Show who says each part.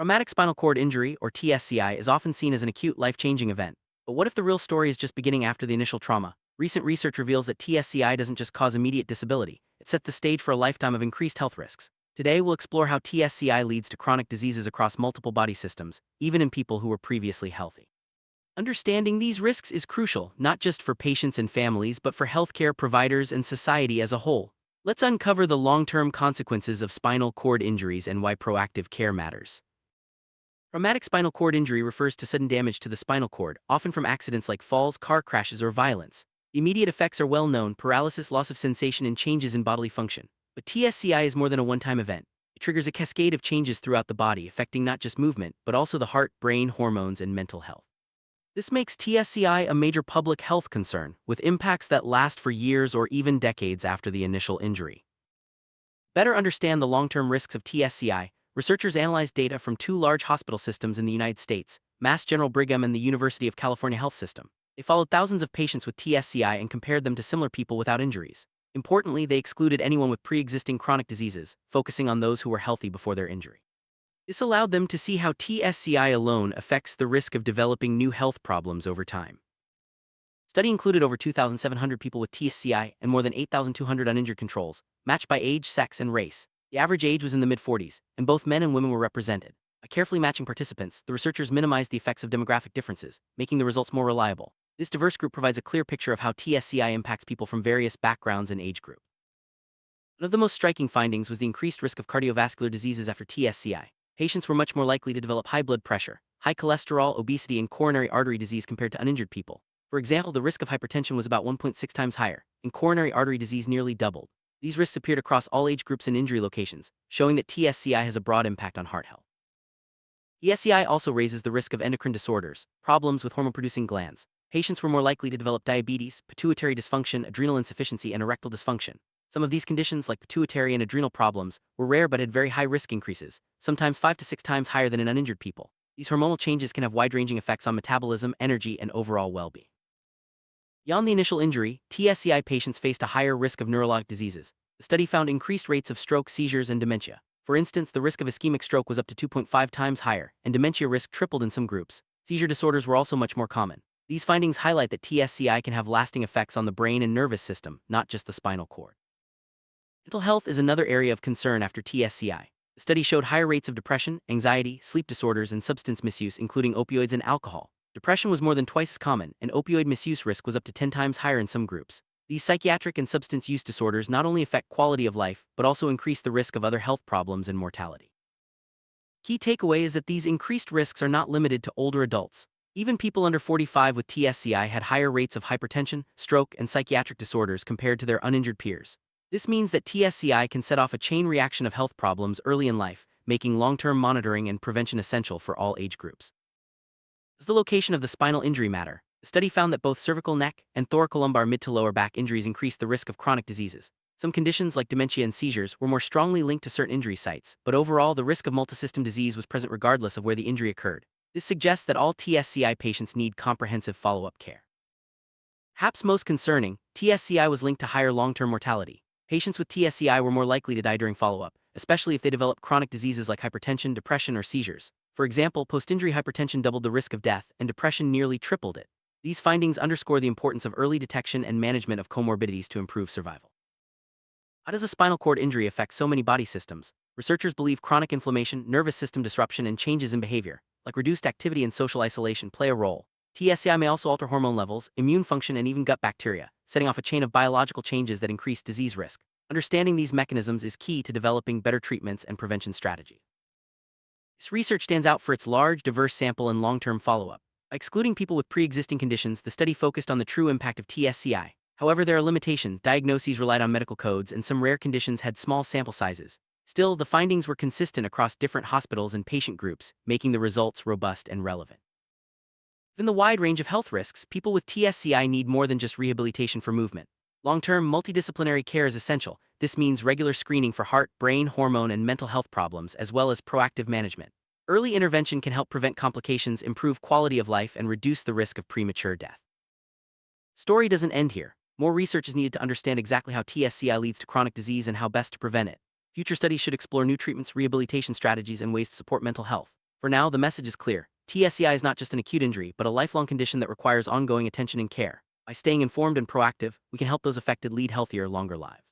Speaker 1: Traumatic spinal cord injury, or TSCI, is often seen as an acute, life-changing event. But what if the real story is just beginning after the initial trauma? Recent research reveals that TSCI doesn't just cause immediate disability, it sets the stage for a lifetime of increased health risks. Today, we'll explore how TSCI leads to chronic diseases across multiple body systems, even in people who were previously healthy. Understanding these risks is crucial, not just for patients and families, but for healthcare providers and society as a whole. Let's uncover the long-term consequences of spinal cord injuries and why proactive care matters. Traumatic spinal cord injury refers to sudden damage to the spinal cord, often from accidents like falls, car crashes, or violence. The immediate effects are well known: paralysis, loss of sensation, and changes in bodily function. But TSCI is more than a one-time event. It triggers a cascade of changes throughout the body, affecting not just movement, but also the heart, brain, hormones, and mental health. This makes TSCI a major public health concern, with impacts that last for years or even decades after the initial injury. Better understand the long-term risks of TSCI, researchers analyzed data from two large hospital systems in the United States, Mass General Brigham and the University of California Health System. They followed thousands of patients with TSCI and compared them to similar people without injuries. Importantly, they excluded anyone with pre-existing chronic diseases, focusing on those who were healthy before their injury. This allowed them to see how TSCI alone affects the risk of developing new health problems over time. The study included over 2,700 people with TSCI and more than 8,200 uninjured controls, matched by age, sex, and race. The average age was in the mid-40s, and both men and women were represented. By carefully matching participants, the researchers minimized the effects of demographic differences, making the results more reliable. This diverse group provides a clear picture of how TSCI impacts people from various backgrounds and age groups. One of the most striking findings was the increased risk of cardiovascular diseases after TSCI. Patients were much more likely to develop high blood pressure, high cholesterol, obesity, and coronary artery disease compared to uninjured people. For example, the risk of hypertension was about 1.6 times higher, and coronary artery disease nearly doubled. These risks appeared across all age groups and injury locations, showing that TSCI has a broad impact on heart health. TSCI also raises the risk of endocrine disorders, problems with hormone-producing glands. Patients were more likely to develop diabetes, pituitary dysfunction, adrenal insufficiency, and erectile dysfunction. Some of these conditions, like pituitary and adrenal problems, were rare but had very high risk increases, sometimes 5 to 6 times higher than in uninjured people. These hormonal changes can have wide-ranging effects on metabolism, energy, and overall well-being. Beyond the initial injury, TSCI patients faced a higher risk of neurologic diseases. The study found increased rates of stroke, seizures, and dementia. For instance, the risk of ischemic stroke was up to 2.5 times higher, and dementia risk tripled in some groups. Seizure disorders were also much more common. These findings highlight that TSCI can have lasting effects on the brain and nervous system, not just the spinal cord. Mental health is another area of concern after TSCI. The study showed higher rates of depression, anxiety, sleep disorders, and substance misuse, including opioids and alcohol. Depression was more than twice as common, and opioid misuse risk was up to 10 times higher in some groups. These psychiatric and substance use disorders not only affect quality of life, but also increase the risk of other health problems and mortality. Key takeaway is that these increased risks are not limited to older adults. Even people under 45 with TSCI had higher rates of hypertension, stroke, and psychiatric disorders compared to their uninjured peers. This means that TSCI can set off a chain reaction of health problems early in life, making long-term monitoring and prevention essential for all age groups. Does the location of the spinal injury matter? The study found that both cervical neck and thoracolumbar mid to lower back injuries increased the risk of chronic diseases. Some conditions like dementia and seizures were more strongly linked to certain injury sites, but overall the risk of multisystem disease was present regardless of where the injury occurred. This suggests that all TSCI patients need comprehensive follow-up care. Perhaps most concerning, TSCI was linked to higher long-term mortality. Patients with TSCI were more likely to die during follow-up, especially if they developed chronic diseases like hypertension, depression, or seizures. For example, post-injury hypertension doubled the risk of death, and depression nearly tripled it. These findings underscore the importance of early detection and management of comorbidities to improve survival. How does a spinal cord injury affect so many body systems? Researchers believe chronic inflammation, nervous system disruption, and changes in behavior, like reduced activity and social isolation, play a role. TSCI may also alter hormone levels, immune function, and even gut bacteria, setting off a chain of biological changes that increase disease risk. Understanding these mechanisms is key to developing better treatments and prevention strategies. This research stands out for its large, diverse sample and long-term follow-up. By excluding people with pre-existing conditions, the study focused on the true impact of TSCI. However, there are limitations. Diagnoses relied on medical codes, and some rare conditions had small sample sizes. Still, the findings were consistent across different hospitals and patient groups, making the results robust and relevant. Given the wide range of health risks, people with TSCI need more than just rehabilitation for movement. Long-term, multidisciplinary care is essential. This means regular screening for heart, brain, hormone, and mental health problems, as well as proactive management. Early intervention can help prevent complications, improve quality of life, and reduce the risk of premature death. Story doesn't end here. More research is needed to understand exactly how TSCI leads to chronic disease and how best to prevent it. Future studies should explore new treatments, rehabilitation strategies, and ways to support mental health. For now, the message is clear. TSCI is not just an acute injury, but a lifelong condition that requires ongoing attention and care. By staying informed and proactive, we can help those affected lead healthier, longer lives.